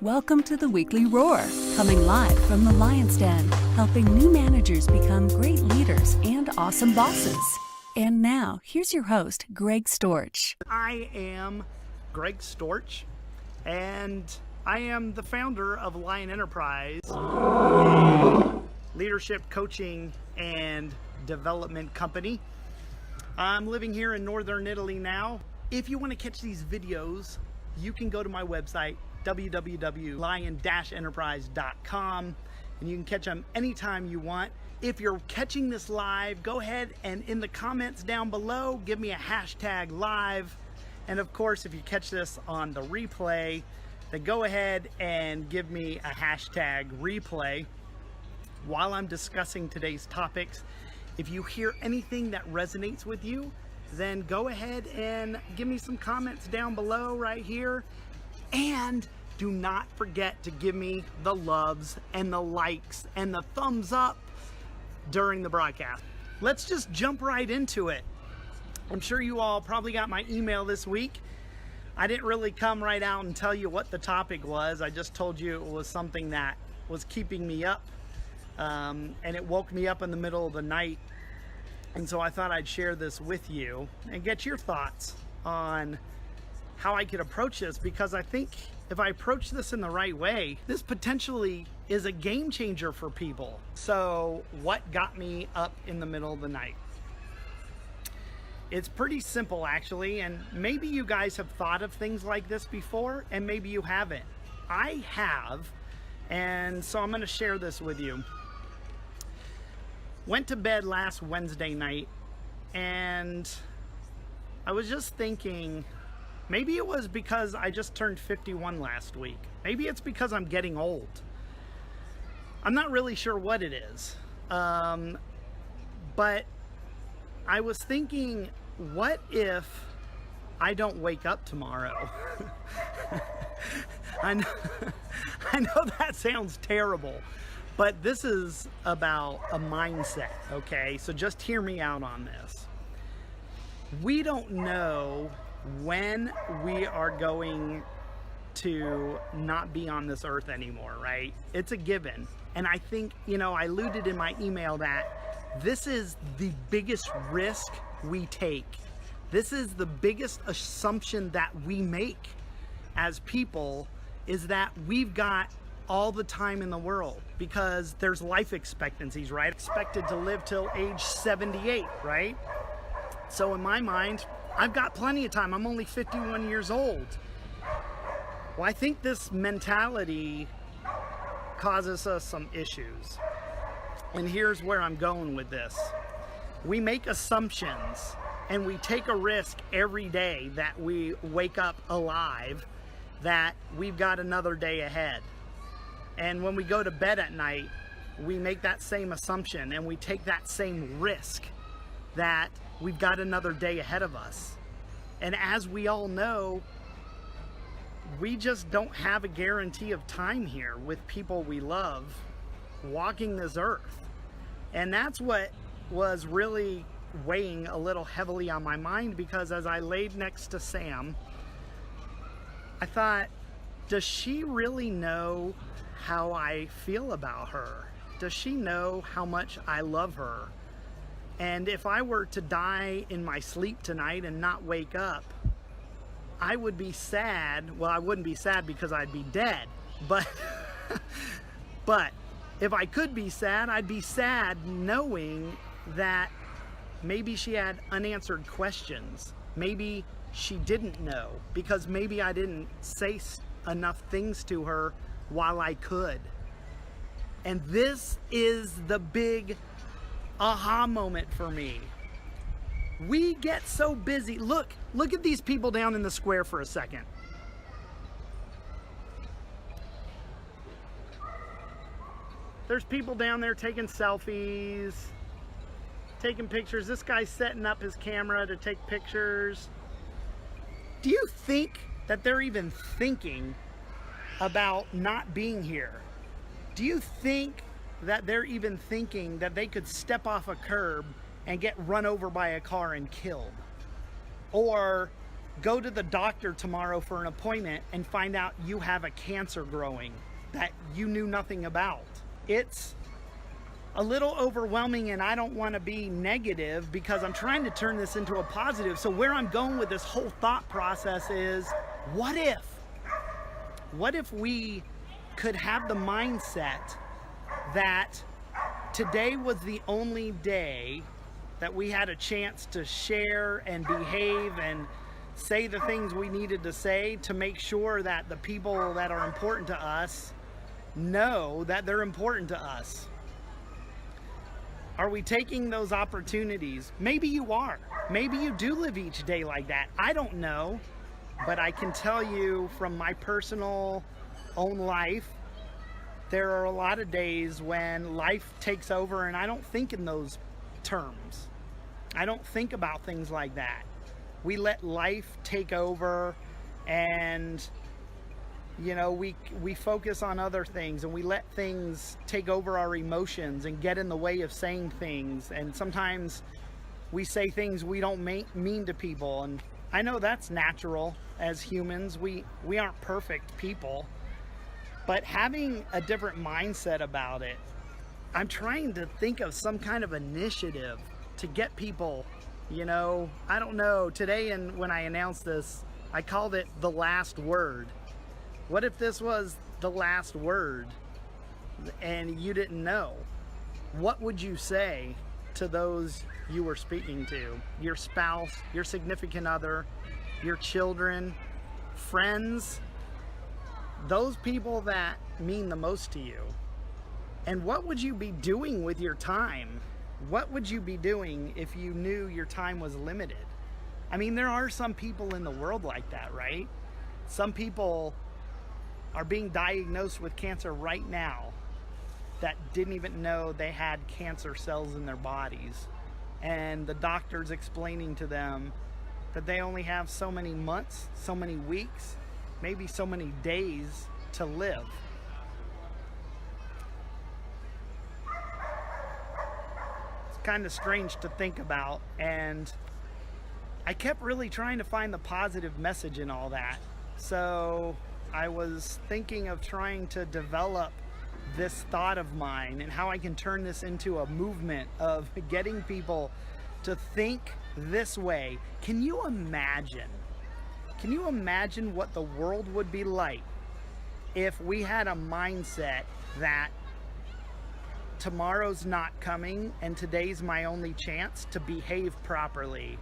Welcome to the Weekly Roar, coming live from the Lion's Den, helping new managers become great leaders and awesome bosses. And now, here's your host, Greg Storch. I am Greg Storch, and I am the founder of Lion Enterprise, a leadership coaching and development company. I'm living here in northern Italy now. If you want to catch these videos, you can go to my website, www.lion-enterprise.com, and you can catch them anytime you want. If you're catching this live, go ahead and in the comments down below, give me a hashtag live. And of course, if you catch this on the replay, then go ahead and give me a hashtag replay. While I'm discussing today's topics, if you hear anything that resonates with you, then go ahead and give me some comments down below right here. And do not forget to give me the loves and the likes and the thumbs up during the broadcast. Let's just jump right into it. I'm sure you all probably got my email this week. I didn't really come right out and tell you what the topic was. I just told you it was something that was keeping me up, and it woke me up in the middle of the night. And so I thought I'd share this with you and get your thoughts on how I could approach this, because I think if I approach this in the right way, this potentially is a game changer for people. So what got me up in the middle of the night? It's pretty simple, actually, and maybe you guys have thought of things like this before, and maybe you haven't. I have, and so I'm going to share this with you. Went to bed last Wednesday night, and I was just thinking, maybe it was because I just turned 51 last week. Maybe it's because I'm getting old. I'm not really sure what it is. But I was thinking, what if I don't wake up tomorrow? I know that sounds terrible, but this is about a mindset, okay? So just hear me out on this. We don't know when we are going to not be on this earth anymore, right? It's a given. And I think, I alluded in my email that this is the biggest risk we take. This is the biggest assumption that we make as people, is that we've got all the time in the world, because there's life expectancies, right? Expected to live till age 78, right? So in my mind, I've got plenty of time. I'm only 51 years old. Well, I think this mentality causes us some issues. And here's where I'm going with this. We make assumptions and we take a risk every day that we wake up alive, that we've got another day ahead. And when we go to bed at night, we make that same assumption and we take that same risk that we've got another day ahead of us. And as we all know, we just don't have a guarantee of time here with people we love walking this earth. And that's what was really weighing a little heavily on my mind, because as I laid next to Sam, I thought, does she really know how I feel about her? Does she know how much I love her? And if I were to die in my sleep tonight and not wake up, I would be sad. Well, I wouldn't be sad because I'd be dead. But, but if I could be sad, I'd be sad knowing that maybe she had unanswered questions. Maybe she didn't know, because maybe I didn't say enough things to her while I could. And this is the big aha moment for me. We get so busy. Look at these people down in the square for a second. There's people down there taking selfies, taking pictures. This guy's setting up his camera to take pictures. Do you think that they're even thinking about not being here? Do you think that they're even thinking that they could step off a curb and get run over by a car and killed? Or go to the doctor tomorrow for an appointment and find out you have a cancer growing that you knew nothing about. It's a little overwhelming, and I don't want to be negative because I'm trying to turn this into a positive. So where I'm going with this whole thought process is, what if we could have the mindset that today was the only day that we had a chance to share and behave and say the things we needed to say to make sure that the people that are important to us know that they're important to us. Are we taking those opportunities? Maybe you are. Maybe you do live each day like that. I don't know, but I can tell you from my personal own life, there are a lot of days when life takes over and I don't think in those terms. I don't think about things like that. We let life take over, and we focus on other things, and we let things take over our emotions and get in the way of saying things, and sometimes we say things we don't mean to people. And I know that's natural as humans. We aren't perfect people, but having a different mindset about it, I'm trying to think of some kind of initiative to get people, I don't know, today, and when I announced this, I called it the last word. What if this was the last word and you didn't know? What would you say to those you were speaking to? Your spouse, your significant other, your children, friends, those people that mean the most to you. And what would you be doing with your time? What would you be doing if you knew your time was limited? I mean, there are some people in the world like that, right? Some people are being diagnosed with cancer right now that didn't even know they had cancer cells in their bodies. And the doctor's explaining to them that they only have so many months, so many weeks, maybe so many days to live. Kind of strange to think about, and I kept really trying to find the positive message in all that. So I was thinking of trying to develop this thought of mine and how I can turn this into a movement of getting people to think this way. Can you imagine what the world would be like if we had a mindset that tomorrow's not coming and today's my only chance to behave properly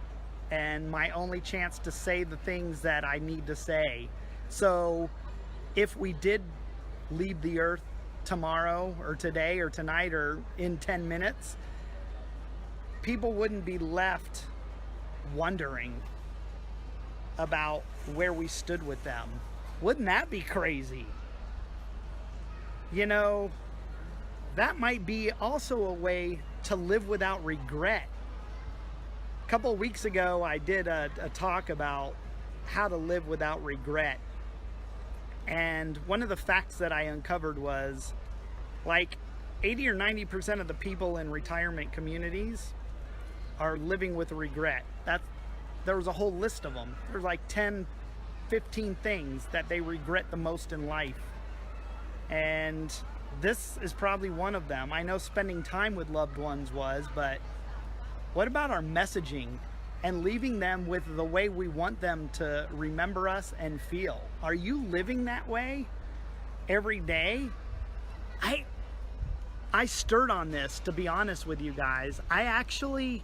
and my only chance to say the things that I need to say? So if we did leave the earth tomorrow or today or tonight or in 10 minutes, people wouldn't be left wondering about where we stood with them. Wouldn't that be crazy? That might be also a way to live without regret. A couple of weeks ago, I did a talk about how to live without regret. And one of the facts that I uncovered was like 80 or 90% of the people in retirement communities are living with regret. There was a whole list of them. There's like 10, 15 things that they regret the most in life. And this is probably one of them. I know spending time with loved ones was, but what about our messaging and leaving them with the way we want them to remember us and feel? Are you living that way every day? I stirred on this, to be honest with you guys. I actually,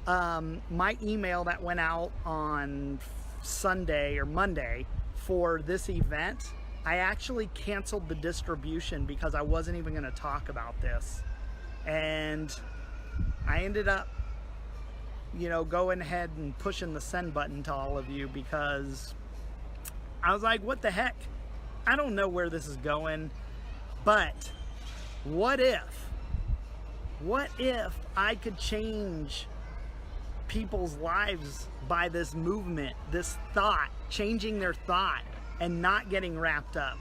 my email that went out on Sunday or Monday for this event, I actually canceled the distribution because I wasn't even going to talk about this. And I ended up, going ahead and pushing the send button to all of you because I was like, what the heck? I don't know where this is going, but what if I could change people's lives by this movement, this thought, changing their thought and not getting wrapped up?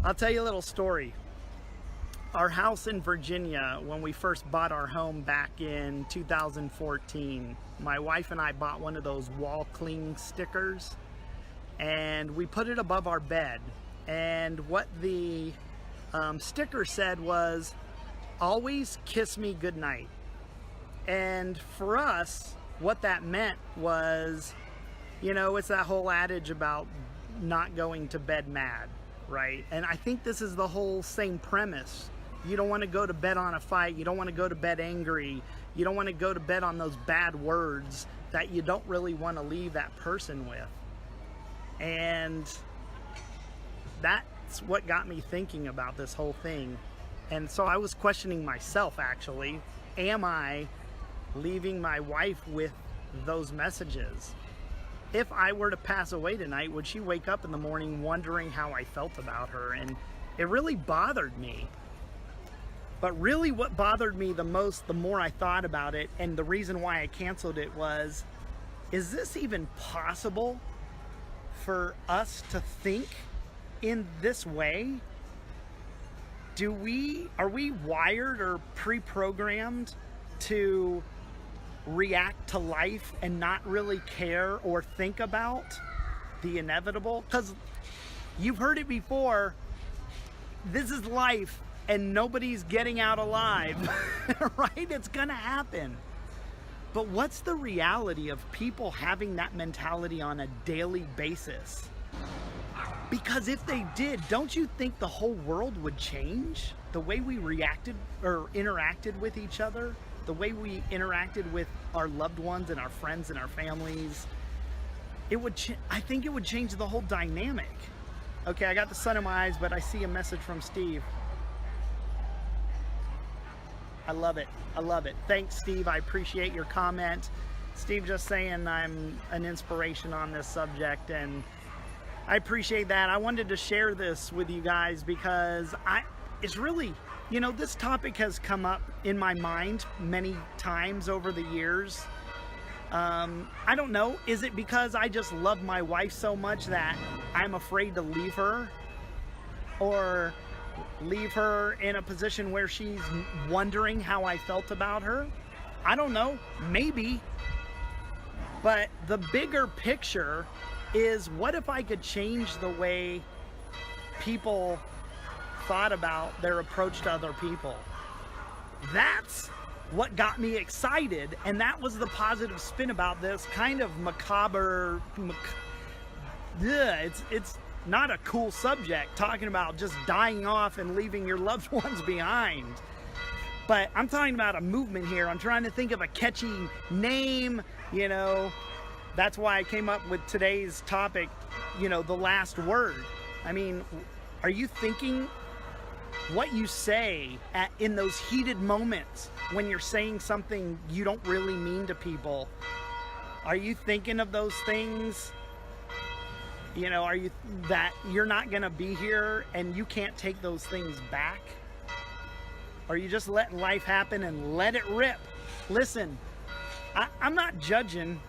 I'll tell you a little story. Our house in Virginia, when we first bought our home back in 2014, my wife and I bought one of those wall cling stickers, and we put it above our bed. And what the sticker said was, "Always kiss me goodnight." And for us, what that meant was, you know, it's that whole adage about not going to bed mad, right? And I think this is the whole same premise. You don't want to go to bed on a fight. You don't want to go to bed angry. You don't want to go to bed on those bad words that you don't really want to leave that person with. And that's what got me thinking about this whole thing. And so I was questioning myself, actually. Am I leaving my wife with those messages? If I were to pass away tonight, would she wake up in the morning wondering how I felt about her? And it really bothered me. But really what bothered me the most, the more I thought about it, and the reason why I canceled it was, is this even possible for us to think in this way? Are we wired or pre-programmed to react to life and not really care or think about the inevitable? Because you've heard it before, this is life and nobody's getting out alive, right? It's gonna happen. But what's the reality of people having that mentality on a daily basis? Because if they did, don't you think the whole world would change? The way we reacted or interacted with each other, the way we interacted with our loved ones and our friends and our families, I think it would change the whole dynamic. Okay, I got the sun in my eyes, but I see a message from Steve. I love it. I love it. Thanks, Steve. I appreciate your comment. Steve just saying I'm an inspiration on this subject, and I appreciate that. I wanted to share this with you guys because it's really, you know, this topic has come up in my mind many times over the years. I don't know. Is it because I just love my wife so much that I'm afraid to leave her? Or leave her in a position where she's wondering how I felt about her? I don't know. Maybe. But the bigger picture is, what if I could change the way people thought about their approach to other people? That's what got me excited, and that was the positive spin about this kind of macabre. It's not a cool subject, talking about just dying off and leaving your loved ones behind. But I'm talking about a movement here. I'm trying to think of a catchy name, you know. That's why I came up with today's topic, you know, the last word. I mean, are you thinking what you say in those heated moments when you're saying something you don't really mean to people? Are you thinking of those things? You know, that you're not gonna be here and you can't take those things back? Or are you just letting life happen and let it rip? Listen, I'm not judging.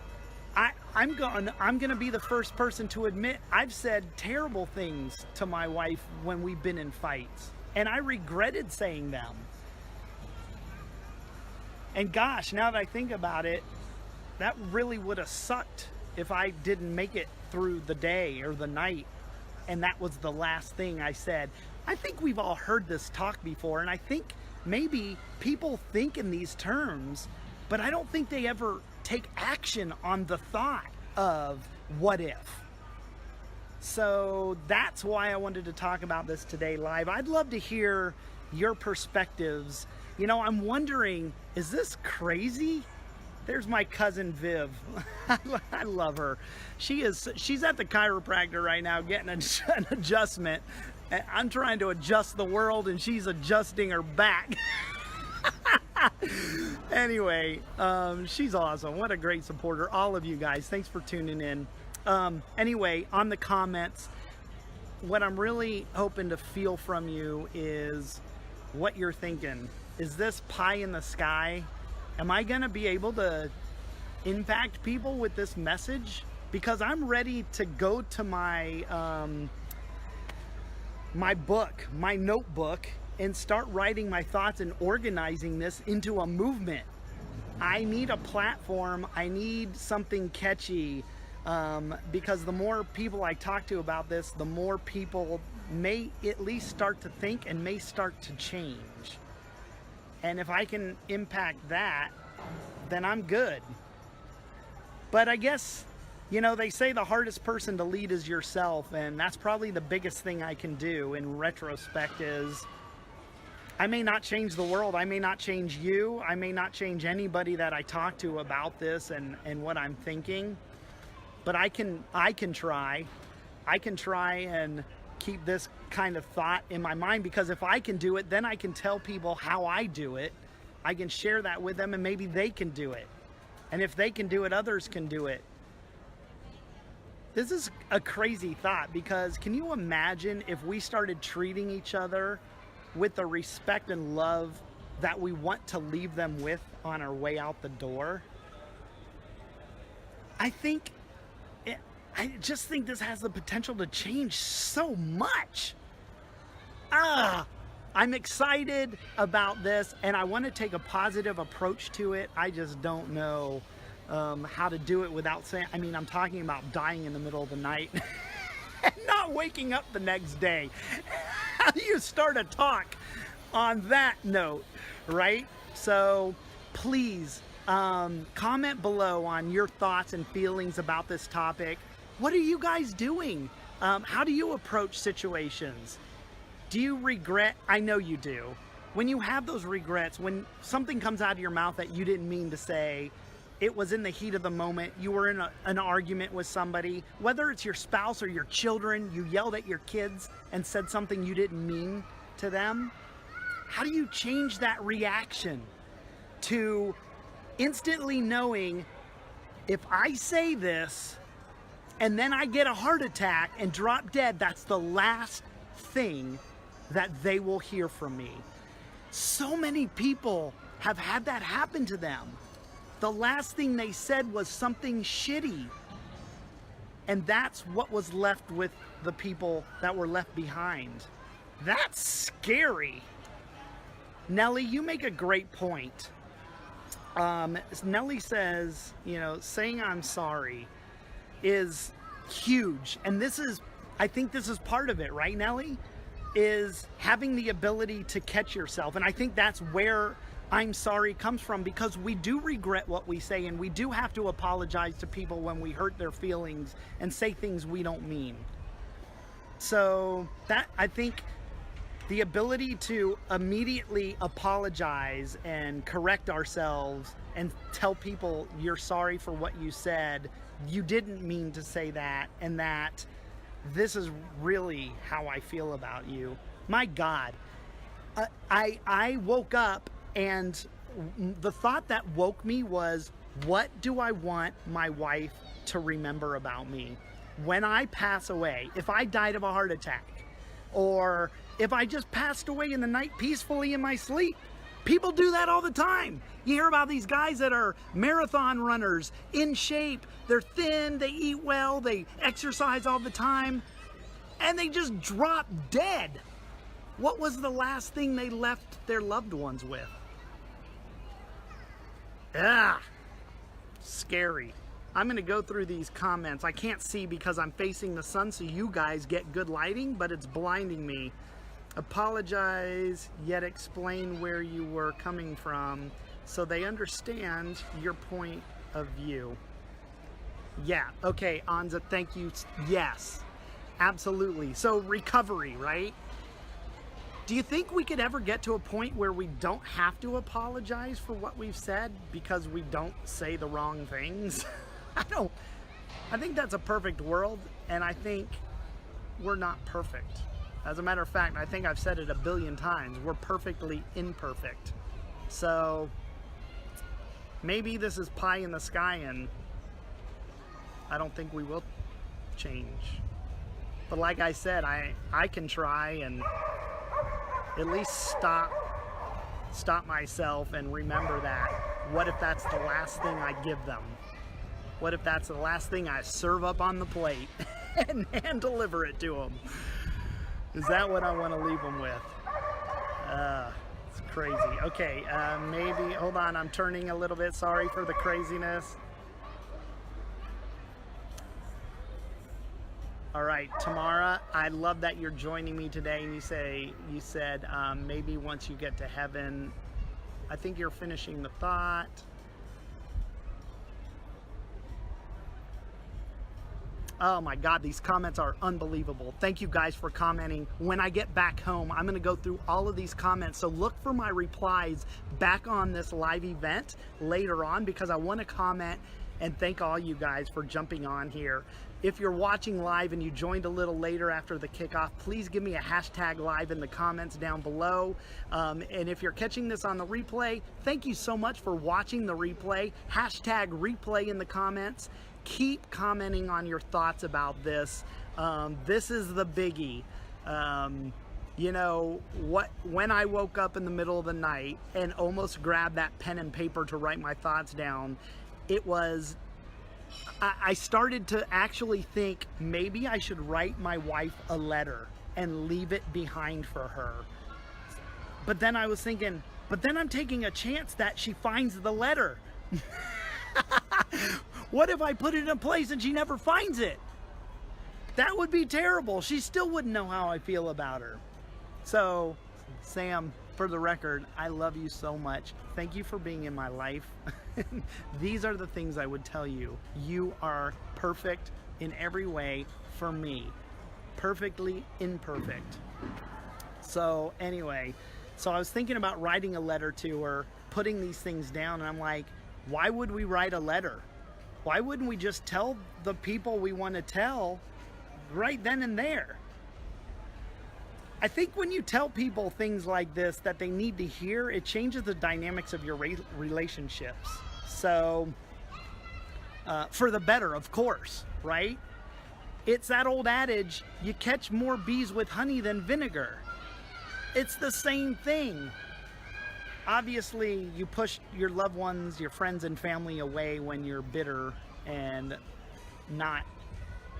I'm gonna be the first person to admit I've said terrible things to my wife when we've been in fights, and I regretted saying them. And gosh, now that I think about it, that really would have sucked if I didn't make it through the day or the night and that was the last thing I said. I think we've all heard this talk before, and I think maybe people think in these terms, but I don't think they ever take action on the thought of what if. So that's why I wanted to talk about this today live. I'd love to hear your perspectives. You know, I'm wondering, is this crazy? There's my cousin Viv. I love her. She's at the chiropractor right now getting an adjustment. I'm trying to adjust the world and she's adjusting her back. Anyway, she's awesome. What a great supporter. All of you guys, thanks for tuning in. Anyway, on the comments, what I'm really hoping to feel from you is what you're thinking. Is this pie in the sky? Am I gonna be able to impact people with this message? Because I'm ready to go to my my book, my notebook, and start writing my thoughts and organizing this into a movement. I need a platform. I need something catchy, because the more people I talk to about this, the more people may at least start to think and may start to change. And if I can impact that, then I'm good. But I guess, you know, they say the hardest person to lead is yourself, and that's probably the biggest thing I can do in retrospect. Is I may not change the world, I may not change you, I may not change anybody that I talk to about this and what I'm thinking, but I can try. I can try and keep this kind of thought in my mind, because if I can do it, then I can tell people how I do it. I can share that with them, and maybe they can do it. And if they can do it, others can do it. This is a crazy thought, because can you imagine if we started treating each other with the respect and love that we want to leave them with on our way out the door? I just think this has the potential to change so much. I'm excited about this, and I want to take a positive approach to it. I just don't know how to do it without saying, I mean, I'm talking about dying in the middle of the night and not waking up the next day. How do you start a talk on that note, right? So please comment below on your thoughts and feelings about this topic. What are you guys doing? How do you approach situations? Do you regret? I know you do. When you have those regrets, when something comes out of your mouth that you didn't mean to say, it was in the heat of the moment, you were in an argument with somebody, whether it's your spouse or your children, you yelled at your kids and said something you didn't mean to them. How do you change that reaction to instantly knowing, if I say this and then I get a heart attack and drop dead, that's the last thing that they will hear from me? So many people have had that happen to them. The last thing they said was something shitty. And that's what was left with the people that were left behind. That's scary. Nellie, you make a great point. Nellie says, you know, saying I'm sorry is huge. And this is, I think this is part of it, right, Nellie? Is having the ability to catch yourself. And I think that's where I'm sorry comes from, because we do regret what we say, and we do have to apologize to people when we hurt their feelings and say things we don't mean. So that, I think, the ability to immediately apologize and correct ourselves and tell people you're sorry for what you said, you didn't mean to say that, and that this is really how I feel about you. My God, I woke up, and the thought that woke me was, what do I want my wife to remember about me when I pass away? If I died of a heart attack, or if I just passed away in the night peacefully in my sleep. People do that all the time. You hear about these guys that are marathon runners, in shape, they're thin, they eat well, they exercise all the time, and they just drop dead. What was the last thing they left their loved ones with? Scary. I'm going to go through these comments. I can't see because I'm facing the sun, so you guys get good lighting, but it's blinding me. Apologize, yet explain where you were coming from so they understand your point of view. Yeah, okay, Anza, thank you. Yes, absolutely. So recovery, right? Do you think we could ever get to a point where we don't have to apologize for what we've said because we don't say the wrong things? I think that's a perfect world, and I think we're not perfect. As a matter of fact, I think I've said it a billion times, we're perfectly imperfect. So maybe this is pie in the sky, and I don't think we will change. But like I said, I can try and at least stop myself and remember that. What if that's the last thing I give them? What if that's the last thing I serve up on the plate and hand deliver it to them? Is that what I want to leave them with? It's crazy. Okay, maybe, hold on, I'm turning a little bit. Sorry for the craziness. All right, Tamara, I love that you're joining me today, and you said maybe once you get to heaven. I think you're finishing the thought. Oh my God, these comments are unbelievable. Thank you guys for commenting. When I get back home, I'm gonna go through all of these comments. So look for my replies back on this live event later on, because I wanna comment and thank all you guys for jumping on here. If you're watching live and you joined a little later after the kickoff, please give me a hashtag live in the comments down below. And if you're catching this on the replay, thank you so much for watching the replay. Hashtag replay in the comments. Keep commenting on your thoughts about this. This is the biggie. You know, when I woke up in the middle of the night and almost grabbed that pen and paper to write my thoughts down, it was, I started to actually think maybe I should write my wife a letter and leave it behind for her. But then I was thinking, but then I'm taking a chance that she finds the letter. What if I put it in a place and she never finds it? That would be terrible. She still wouldn't know how I feel about her. So, Sam, for the record, I love you so much. Thank you for being in my life. These are the things I would tell you. You are perfect in every way for me. Perfectly imperfect. So anyway, so I was thinking about writing a letter to her, putting these things down, and I'm like, why would we write a letter? Why wouldn't we just tell the people we want to tell right then and there? I think when you tell people things like this that they need to hear, it changes the dynamics of your relationships. So, for the better, of course, right? It's that old adage, you catch more bees with honey than vinegar. It's the same thing. Obviously, you push your loved ones, your friends and family away when you're bitter and not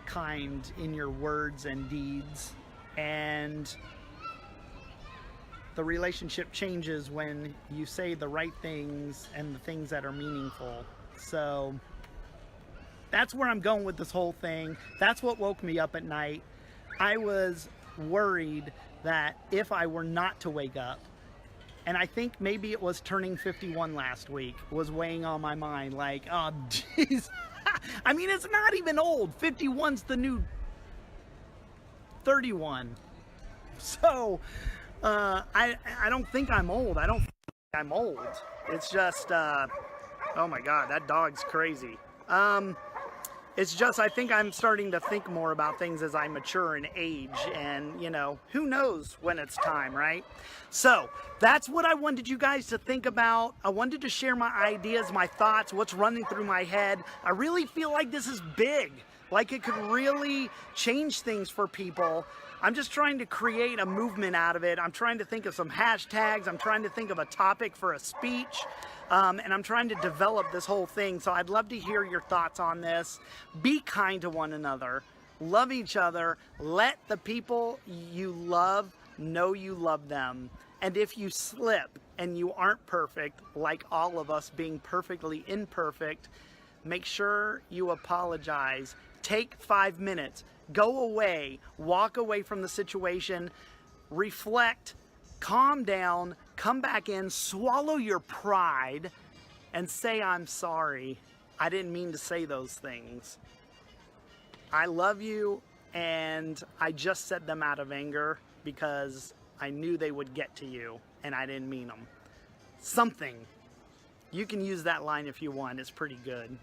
kind in your words and deeds. And the relationship changes when you say the right things and the things that are meaningful. So that's where I'm going with this whole thing. That's what woke me up at night. I was worried that if I were not to wake up, and I think maybe it was turning 51 last week was weighing on my mind, like, oh jeez. I mean, it's not even old. 51's the new 31. So I don't think I'm old. I don't think I'm old. It's just oh my God, that dog's crazy. It's just, I think I'm starting to think more about things as I mature in age, and you know, who knows when it's time, right? So that's what I wanted you guys to think about. I wanted to share my ideas, my thoughts, what's running through my head. I really feel like this is big, like it could really change things for people. I'm just trying to create a movement out of it. I'm trying to think of some hashtags. I'm trying to think of a topic for a speech. And I'm trying to develop this whole thing. So I'd love to hear your thoughts on this. Be kind to one another. Love each other. Let the people you love know you love them. And if you slip and you aren't perfect, like all of us being perfectly imperfect, make sure you apologize. Take 5 minutes. Go away. Walk away from the situation. Reflect. Calm down. Come back in, swallow your pride, and say, I'm sorry. I didn't mean to say those things. I love you, and I just said them out of anger because I knew they would get to you, and I didn't mean them. Something. You can use that line if you want. It's pretty good.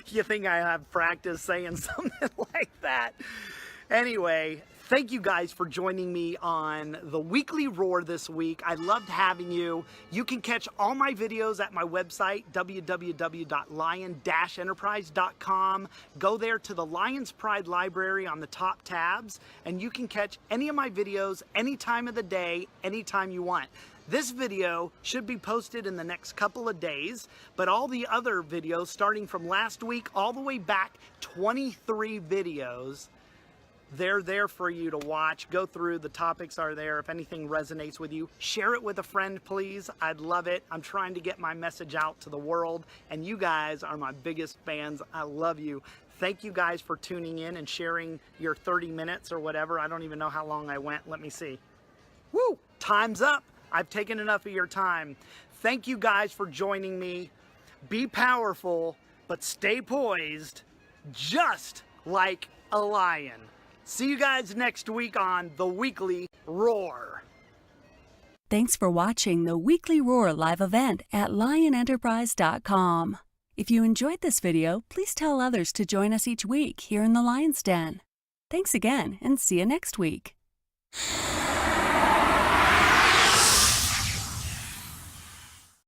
You think I have practice saying something like that? Anyway, thank you guys for joining me on the Weekly Roar this week. I loved having you. You can catch all my videos at my website, www.lion-enterprise.com. Go there to the Lion's Pride Library on the top tabs, and you can catch any of my videos any time of the day, anytime you want. This video should be posted in the next couple of days, but all the other videos starting from last week all the way back, 23 videos, They're there for you to watch. Go through, the topics are there. If anything resonates with you, share it with a friend, please. I'd love it. I'm trying to get my message out to the world, and you guys are my biggest fans. I love you. Thank you guys for tuning in and sharing your 30 minutes or whatever. I don't even know how long I went. Let me see. Woo! Time's up. I've taken enough of your time. Thank you guys for joining me. Be powerful, but stay poised, just like a lion. See you guys next week on The Weekly Roar. Thanks for watching the Weekly Roar live event at lionenterprise.com. If you enjoyed this video, please tell others to join us each week here in the Lion's Den. Thanks again, and see you next week.